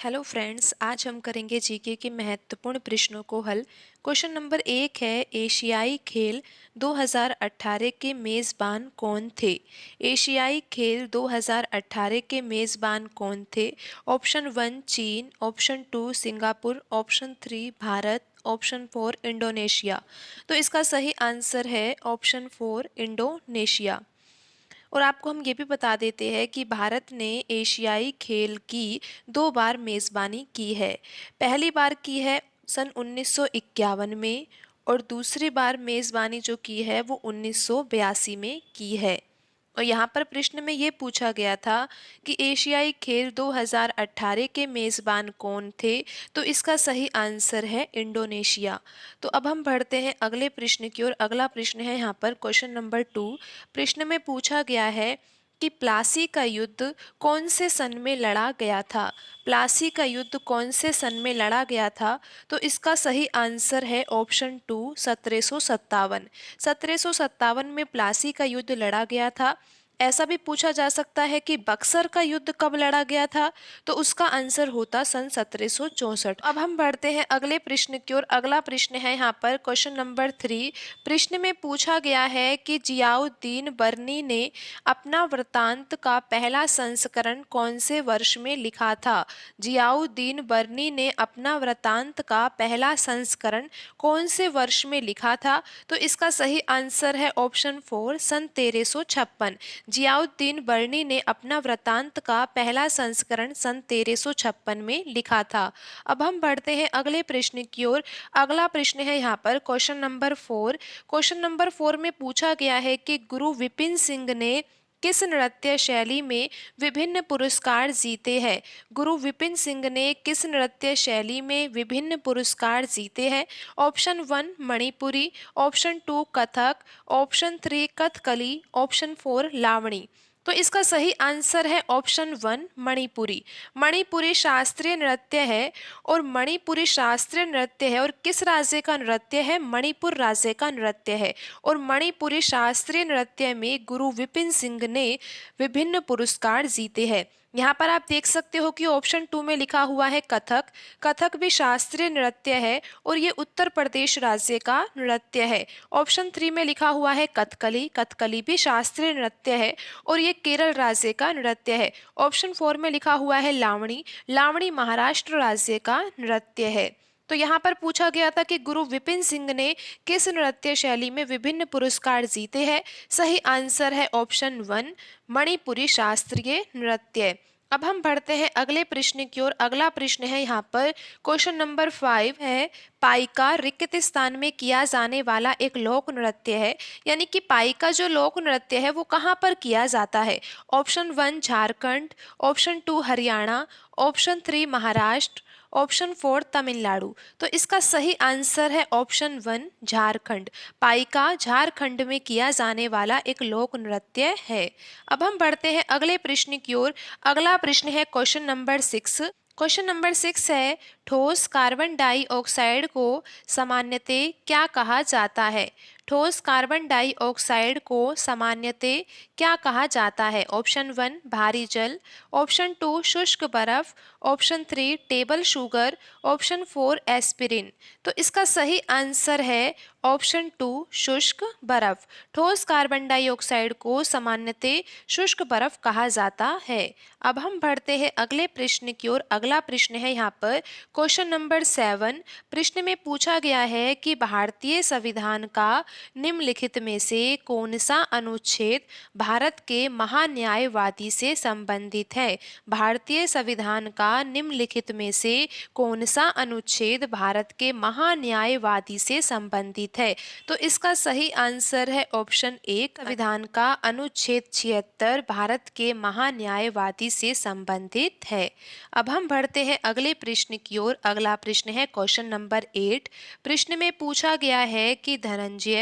Hello friends, आज हम करेंगे जीके के महत्वपूर्ण प्रश्नों को हल। क्वेश्चन नंबर 1 है, एशियाई खेल 2018 के मेज़बान कौन थे? एशियाई खेल 2018 के मेज़बान कौन थे? ऑप्शन 1 चीन, option 2 Singapore, option 3 Bharat, option 4 Indonesia. तो इसका सही आंसर है ऑप्शन 4 इंडोनेशिया। और आपको हम ये भी बता देते हैं कि भारत ने एशियाई खेल की 2 बार मेज़बानी की है। पहली बार की है सन 1951 में और दूसरी बार मेज़बानी जो की है वो 1982 में की है। और यहाँ पर प्रश्न में ये पूछा गया था कि एशियाई खेल 2018 के मेज़बान कौन थे, तो इसका सही आंसर है इंडोनेशिया। तो अब हम बढ़ते हैं अगले प्रश्न की ओर। अगला प्रश्न है यहाँ पर क्वेश्चन नंबर 2। प्रश्न में पूछा गया है कि प्लासी का युद्ध कौन से सन में लड़ा गया था? प्लासी का युद्ध कौन से सन में लड़ा गया था? तो इसका सही आंसर है ऑप्शन 2 1757। 1757 में प्लासी का युद्ध लड़ा गया था। ऐसा भी पूछा जा सकता है कि बक्सर का युद्ध कब लड़ा गया था, तो उसका आंसर होता सन 1764। अब हम बढ़ते हैं अगले प्रश्न की ओर। अगला प्रश्न है यहाँ पर क्वेश्चन नंबर 3। प्रश्न में पूछा गया है कि जियाउद्दीन बर्नी ने अपना वृत्तांत का पहला संस्करण कौन से वर्ष में लिखा था? जियाउद्दीन बर्नी ने अपना वृत्तांत का पहला संस्करण कौन से वर्ष में लिखा था? तो इसका सही आंसर है ऑप्शन 4 सन 1356। जियाउद्दीन बर्नी ने अपना वृत्तांत का पहला संस्करण सन 1356 में लिखा था। अब हम बढ़ते हैं अगले प्रश्न की ओर। अगला प्रश्न है यहाँ पर क्वेश्चन नंबर 4। क्वेश्चन नंबर 4 में पूछा गया है कि गुरु विपिन सिंह ने किस नृत्य शैली में विभिन्न पुरस्कार जीते हैं? गुरु विपिन सिंह ने किस नृत्य शैली में विभिन्न पुरस्कार जीते हैं? Option 1 Manipuri, option 2 Kathak, option 3 Kathakali, option 4 लावणी। तो इसका सही आंसर है ऑप्शन 1 मणिपुरी। मणिपुरी शास्त्रीय नृत्य है और मणिपुरी शास्त्रीय नृत्य है और किस राज्य का नृत्य है? मणिपुर राज्य का नृत्य है। और मणिपुरी शास्त्रीय नृत्य में गुरु विपिन सिंह ने विभिन्न पुरस्कार जीते हैं। यहाँ पर आप देख सकते हो कि ऑप्शन 2 में लिखा हुआ है कथक। कथक भी शास्त्रीय नृत्य है और ये उत्तर प्रदेश राज्य का नृत्य है। ऑप्शन 3 में लिखा हुआ है कथकली। कथकली भी शास्त्रीय नृत्य है और ये केरल राज्य का नृत्य है। ऑप्शन 4 में लिखा हुआ है लावणी। लावणी महाराष्ट्र राज्य का नृत्य है। तो यहाँ पर पूछा गया था कि गुरु विपिन सिंह ने किस नृत्य शैली में विभिन्न पुरस्कार जीते हैं? सही आंसर है ऑप्शन 1 मणिपुरी शास्त्रीय नृत्य। अब हम बढ़ते हैं अगले प्रश्न की ओर। अगला प्रश्न है यहाँ पर क्वेश्चन नंबर 5 है, पाइका रिक्तिस्तान में किया जाने वाला एक लोक नृत्य है। यानी कि पाइका जो लोक नृत्य है वो कहाँ पर किया जाता है? Option 1 Jharkhand, option 2 Haryana, option 3 Maharashtra, option 4 Tamil Nadu. तो इसका सही आंसर है ऑप्शन 1 झारखंड। पाइका झारखंड में किया जाने वाला एक लोक नृत्य है। अब हम बढ़ते हैं अगले प्रश्न की ओर। अगला प्रश्न है क्वेश्चन नंबर 6। क्वेश्चन नंबर 6 है, ठोस कार्बन डाइऑक्साइड को सामान्यतः क्या कहा जाता है? ठोस कार्बन डाइऑक्साइड को सामान्यतः क्या कहा जाता है? ऑप्शन 1 भारी जल, ऑप्शन 2 शुष्क बर्फ, option 3 table sugar, option 4 aspirin. तो इसका सही आंसर है ऑप्शन 2 शुष्क बर्फ। ठोस कार्बन डाइऑक्साइड को सामान्यतः शुष्क बर्फ कहा जाता है। अब हम बढ़ते हैं अगले प्रश्न की ओर। अगला प्रश्न है यहाँ पर क्वेश्चन नंबर 7। प्रश्न में पूछा गया है कि भारतीय संविधान का निम्नलिखित में से कौन सा अनुच्छेद भारत के महान्यायवादी से संबंधित है? भारतीय संविधान का निम्नलिखित में से कौन सा अनुच्छेद भारत के महान्यायवादी से संबंधित है? तो इसका सही आंसर है ऑप्शन 1 संविधान का अनुच्छेद 76 भारत के महान्यायवादी से संबंधित है। अब हम बढ़ते हैं अगले प्रश्न की ओर। अगला प्रश्न है क्वेश्चन नंबर 8। प्रश्न में पूछा गया है कि धनंजय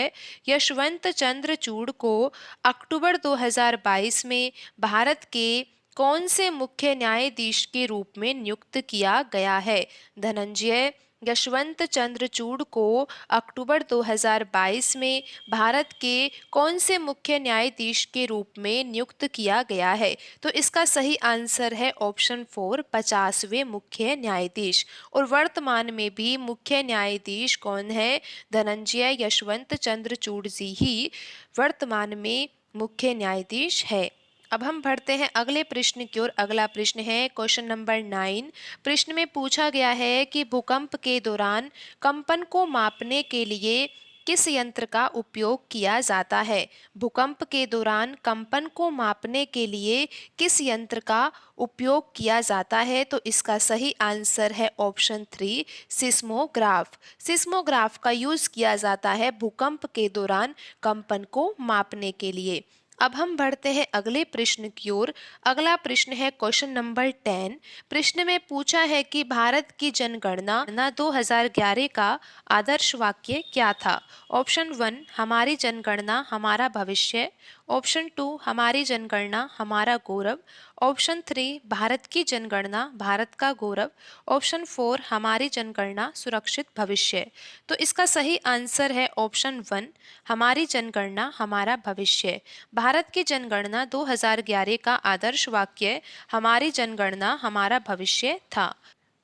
यशवंत चंद्रचूड़ को अक्टूबर 2022 में भारत के कौन से मुख्य न्यायाधीश के रूप में नियुक्त किया गया है? धनंजय यशवंत चंद्रचूड़ को अक्टूबर 2022 में भारत के कौन से मुख्य न्यायाधीश के रूप में नियुक्त किया गया है? तो इसका सही आंसर है ऑप्शन 4, 50वें मुख्य न्यायाधीश। और वर्तमान में भी मुख्य न्यायाधीश कौन है? धनंजय यशवंत चंद्रचूड़ जी ही वर्तमान में मुख्य न्यायाधीश है। अब हम बढ़ते हैं अगले प्रश्न की ओर। अगला प्रश्न है क्वेश्चन नंबर 9। प्रश्न में पूछा गया है कि भूकंप के दौरान कंपन को मापने के लिए किस यंत्र का उपयोग किया जाता है? भूकंप के दौरान कंपन को मापने के लिए किस यंत्र का उपयोग किया जाता है? तो इसका सही आंसर है ऑप्शन 3, सिस्मोग्राफ। सिस्मोग्राफ का यूज किया जाता है भूकंप के दौरान कंपन को मापने के लिए। अब हम बढ़ते हैं अगले प्रश्न की ओर। अगला प्रश्न है क्वेश्चन नंबर 10। प्रश्न में पूछा है कि भारत की जनगणना 2011 का आदर्श वाक्य क्या था? ऑप्शन 1, हमारी जनगणना हमारा भविष्य। ऑप्शन 2, हमारी जनगणना हमारा गौरव। ऑप्शन 3, भारत की जनगणना भारत का गौरव। ऑप्शन 4, हमारी जनगणना सुरक्षित भविष्य। तो इसका सही आंसर है ऑप्शन 1, हमारी जनगणना हमारा भविष्य। भारत की जनगणना 2011 का आदर्श वाक्य हमारी जनगणना हमारा भविष्य था।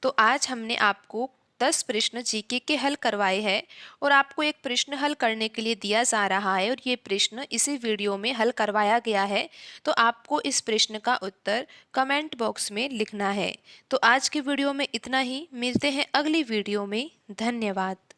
तो आज हमने आपको 10 प्रश्न जीके के हल करवाए हैं और आपको एक प्रश्न हल करने के लिए दिया जा रहा है और ये प्रश्न इसी वीडियो में हल करवाया गया है। तो आपको इस प्रश्न का उत्तर कमेंट बॉक्स में लिखना है। तो आज की वीडियो में इतना ही, मिलते हैं अगली वीडियो में। धन्यवाद।